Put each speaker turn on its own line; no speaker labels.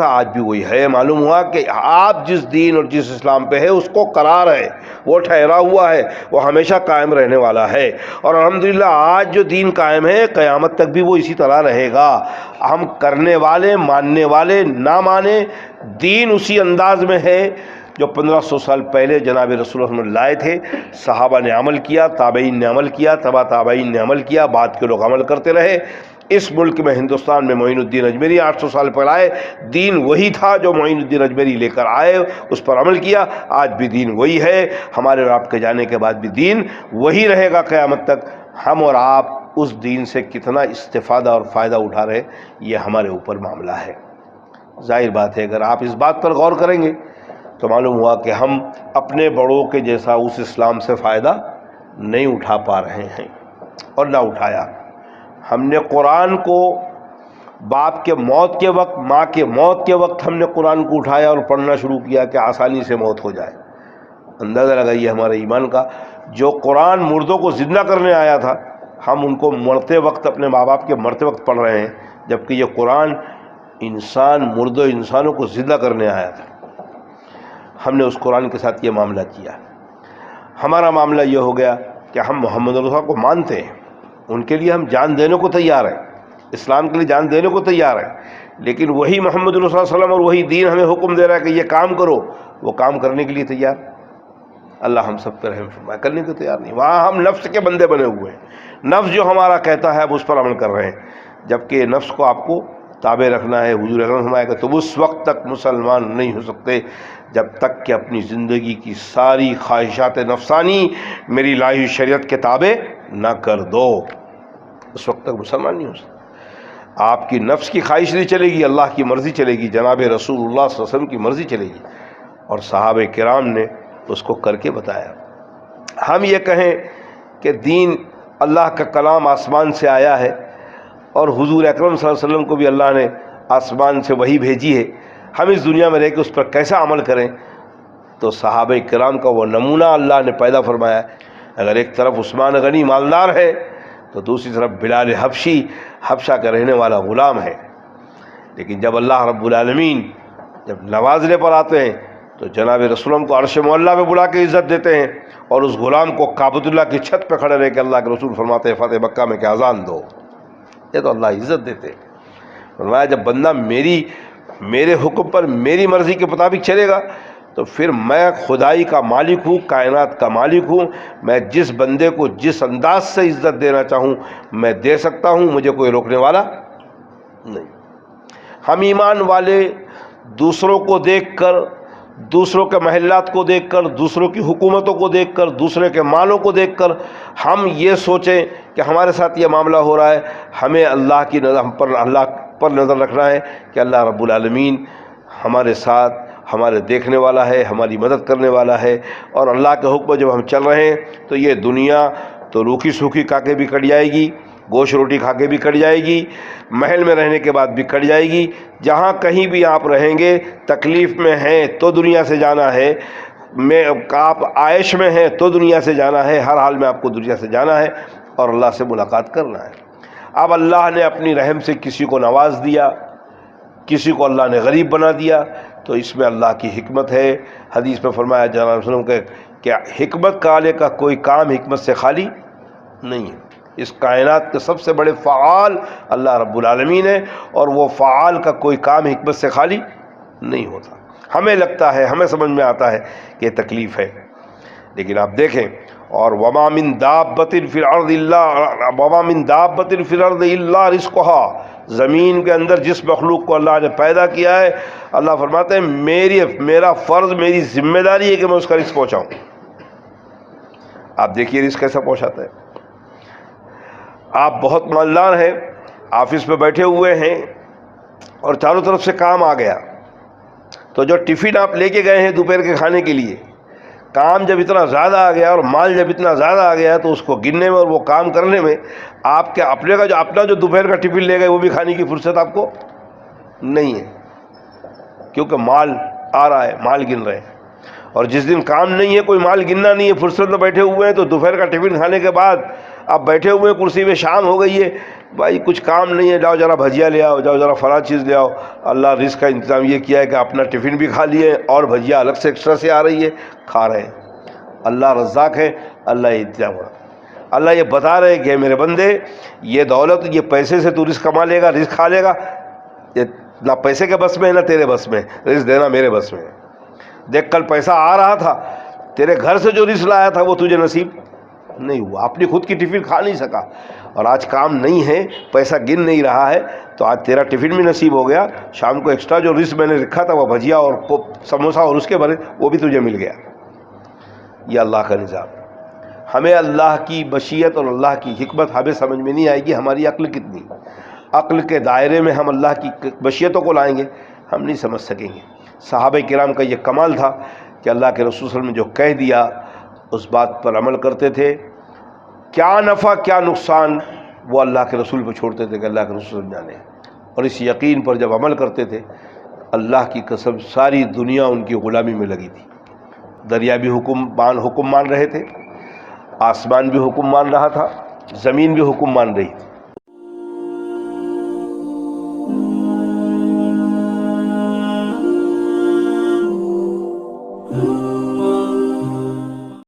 تھا آج بھی وہی ہے۔ معلوم ہوا کہ آپ جس دین اور جس اسلام پہ ہے اس کو قرار ہے، وہ ٹھہرا ہوا ہے، وہ ہمیشہ قائم رہنے والا ہے۔ اور الحمدللہ آج جو دین قائم ہے قیامت تک بھی وہ اسی طرح رہے گا۔ ہم کرنے والے، ماننے والے، نہ مانے، دین اسی انداز میں ہے جو 1500 سال پہلے جناب رسول اللہ صلی اللہ علیہ وسلم لائے تھے۔ صحابہ نے عمل کیا، تابعین نے عمل کیا، تبا تابعین نے عمل کیا، بعد کے لوگ عمل کرتے رہے۔ اس ملک میں، ہندوستان میں، معین الدین اجمیری 800 سال پہلے آئے، دین وہی تھا جو معین الدین اجمیری لے کر آئے، اس پر عمل کیا۔ آج بھی دین وہی ہے، ہمارے اور آپ کے جانے کے بعد بھی دین وہی رہے گا قیامت تک۔ ہم اور آپ اس دین سے کتنا استفادہ اور فائدہ اٹھا رہے، یہ ہمارے اوپر معاملہ ہے۔ ظاہر بات ہے اگر آپ اس بات پر غور کریں گے تو معلوم ہوا کہ ہم اپنے بڑوں کے جیسا اس اسلام سے فائدہ نہیں اٹھا پا رہے ہیں، اور نہ اٹھایا۔ ہم نے قرآن کو باپ کے موت کے وقت، ماں کے موت کے وقت ہم نے قرآن کو اٹھایا اور پڑھنا شروع کیا کہ آسانی سے موت ہو جائے۔ اندازہ لگائیے ہمارے ایمان کا، جو قرآن مردوں کو زندہ کرنے آیا تھا، ہم ان کو مرتے وقت، اپنے ماں باپ کے مرتے وقت پڑھ رہے ہیں، جبکہ یہ قرآن مردوں انسانوں کو زندہ کرنے آیا تھا۔ ہم نے اس قرآن کے ساتھ یہ معاملہ کیا۔ ہمارا معاملہ یہ ہو گیا کہ ہم محمد رسول اللہ کو مانتے ہیں، ان کے لیے ہم جان دینے کو تیار ہیں، اسلام کے لیے جان دینے کو تیار ہیں، لیکن وہی محمد رسول اللہ صلی اللہ علیہ وسلم اور وہی دین ہمیں حکم دے رہا ہے کہ یہ کام کرو، وہ کام کرنے کے لیے تیار۔ اللہ ہم سب پہ رحم فرمائے، کرنے کو تیار نہیں۔ وہاں ہم نفس کے بندے بنے ہوئے ہیں، نفس جو ہمارا کہتا ہے اب اس پر عمل کر رہے ہیں، جبکہ نفس کو آپ کو تابع رکھنا ہے۔ حضور اکرم فرمایا کہ تم اس وقت تک مسلمان نہیں ہو سکتے جب تک کہ اپنی زندگی کی ساری خواہشات نفسانی میری لائی ہوئی شریعت کے تابع نہ کر دو، اس وقت تک مسلمان نہیں ہو سکتے۔ آپ کی نفس کی خواہش نہیں چلے گی، اللہ کی مرضی چلے گی، جناب رسول اللہ صلی اللہ علیہ وسلم کی مرضی چلے گی، اور صحابہ کرام نے اس کو کر کے بتایا۔ ہم یہ کہیں کہ دین اللہ کا کلام آسمان سے آیا ہے، اور حضور اکرم صلی اللہ علیہ وسلم کو بھی اللہ نے آسمان سے وحی بھیجی ہے، ہم اس دنیا میں رہ کے اس پر کیسا عمل کریں، تو صحابہ کرام کا وہ نمونہ اللہ نے پیدا فرمایا ہے۔ اگر ایک طرف عثمان غنی مالدار ہے تو دوسری طرف بلال حبشی، حبشہ کا رہنے والا غلام ہے، لیکن جب اللہ رب العالمین جب نوازنے پر آتے ہیں تو جناب رسول اللہ کو عرش معلیٰ میں بلا کے عزت دیتے ہیں، اور اس غلام کو کعبۃ اللہ کی چھت پہ کھڑے رہ کے اللہ کے رسول فرماتے ہیں فتح مکہ میں کہ اذان دو۔ یہ تو اللہ عزت دیتے ہیں۔ فرمایا جب بندہ میرے حکم پر میری مرضی کے مطابق چلے گا تو پھر میں خدائی کا مالک ہوں، کائنات کا مالک ہوں، میں جس بندے کو جس انداز سے عزت دینا چاہوں میں دے سکتا ہوں، مجھے کوئی روکنے والا نہیں۔ ہم ایمان والے دوسروں کو دیکھ کر، دوسروں کے محلات کو دیکھ کر، دوسروں کی حکومتوں کو دیکھ کر، دوسرے کے مالوں کو دیکھ کر ہم یہ سوچیں کہ ہمارے ساتھ یہ معاملہ ہو رہا ہے، ہمیں اللہ کی نظر، ہم پر اللہ پر نظر رکھنا ہے کہ اللہ رب العالمین ہمارے ساتھ، ہمارے دیکھنے والا ہے، ہماری مدد کرنے والا ہے، اور اللہ کے حکم جب ہم چل رہے ہیں تو یہ دنیا تو روکھی سوکھی کھا کے بھی کٹ جائے گی، گوشت روٹی کھا کے بھی کٹ جائے گی، محل میں رہنے کے بعد بھی کٹ جائے گی۔ جہاں کہیں بھی آپ رہیں گے، تکلیف میں ہیں تو دنیا سے جانا ہے، آپ عائش میں ہیں تو دنیا سے جانا ہے، ہر حال میں آپ کو دنیا سے جانا ہے اور اللہ سے ملاقات کرنا ہے۔ اب اللہ نے اپنی رحم سے کسی کو نواز دیا، کسی کو اللہ نے غریب بنا دیا، تو اس میں اللہ کی حکمت ہے۔ حدیث میں فرمایا جناب صلی اللہ علیہ وسلم کہ حکمت کالے کا کوئی کام حکمت سے خالی نہیں ہے۔ اس کائنات کے سب سے بڑے فعال اللہ رب العالمین ہے، اور وہ فعال کا کوئی کام حکمت سے خالی نہیں ہوتا۔ ہمیں لگتا ہے، ہمیں سمجھ میں آتا ہے کہ یہ تکلیف ہے، لیکن آپ دیکھیں، اور وما من دابۃ فی الارض الا رزقها، زمین کے اندر جس مخلوق کو اللہ نے پیدا کیا ہے، اللہ فرماتے ہیں میرا فرض، میری ذمہ داری ہے کہ میں اس کا رزق پہنچاؤں۔ آپ دیکھیے رزق کیسا پہنچاتا ہے۔ آپ بہت مالدار ہیں، آفس میں بیٹھے ہوئے ہیں اور چاروں طرف سے کام آ گیا، تو جو ٹفن آپ لے کے گئے ہیں دوپہر کے کھانے کے لیے، کام جب اتنا زیادہ آ گیا اور مال جب اتنا زیادہ آ گیا تو اس کو گننے میں اور وہ کام کرنے میں آپ کے اپنا جو دوپہر کا ٹفن لے گئے وہ بھی کھانے کی فرصت آپ کو نہیں ہے، کیونکہ مال آ رہا ہے، مال گن رہے ہیں۔ اور جس دن کام نہیں ہے، کوئی مال گننا نہیں ہے، فرصت میں بیٹھے ہوئے ہیں، تو دوپہر کا ٹفن کھانے کے بعد آپ بیٹھے ہوئے ہیں کرسی میں، شام ہو گئی ہے، بھائی کچھ کام نہیں ہے، جاؤ ذرا بھجیا لے آؤ، جاؤ ذرا فلاں چیز لے آؤ، اللہ رزق کا انتظام یہ کیا ہے کہ اپنا ٹفن بھی کھا لیے اور بھجیا الگ سے ایکسٹرا سے آ رہی ہے، کھا رہے ہیں۔ اللہ رزاق ہے، اللہ یہ انتظام ہو رہا ہے۔ اللہ یہ بتا رہے کہ میرے بندے، یہ دولت، یہ پیسے سے تو رزق کما لے گا، رزق کھا لے گا، یہ نہ پیسے کے بس میں ہے نہ تیرے بس میں، رزق دینا میرے بس میں ہے۔ دیکھ کل پیسہ آ رہا تھا، تیرے گھر سے جو رزق لایا تھا وہ تجھے نصیب نہیں ہوا، اپنی خود کی ٹفن کھا نہیں سکا، اور آج کام نہیں ہے، پیسہ گن نہیں رہا ہے، تو آج تیرا ٹفن بھی نصیب ہو گیا، شام کو ایکسٹرا جو رزق میں نے رکھا تھا وہ بھجیا اور سموسہ اور اس کے بھرے وہ بھی تجھے مل گیا۔ یہ اللہ کا نظام۔ ہمیں اللہ کی مشیت اور اللہ کی حکمت ہمیں سمجھ میں نہیں آئے گی، ہماری عقل کتنی، عقل کے دائرے میں ہم اللہ کی مشیتوں کو لائیں گے، ہم نہیں سمجھ سکیں گے۔ صحابہ کرام کا یہ کمال تھا کہ اللہ کے رسول صلی اللہ علیہ وسلم نے جو کہہ دیا اس بات پر عمل کرتے تھے، کیا نفع کیا نقصان وہ اللہ کے رسول پہ چھوڑتے تھے کہ اللہ کے رسول جانے، اور اس یقین پر جب عمل کرتے تھے، اللہ کی قسم ساری دنیا ان کی غلامی میں لگی تھی۔ دریا بھی حکم مان رہے تھے، آسمان بھی حکم مان رہا تھا، زمین بھی حکم مان رہی تھی،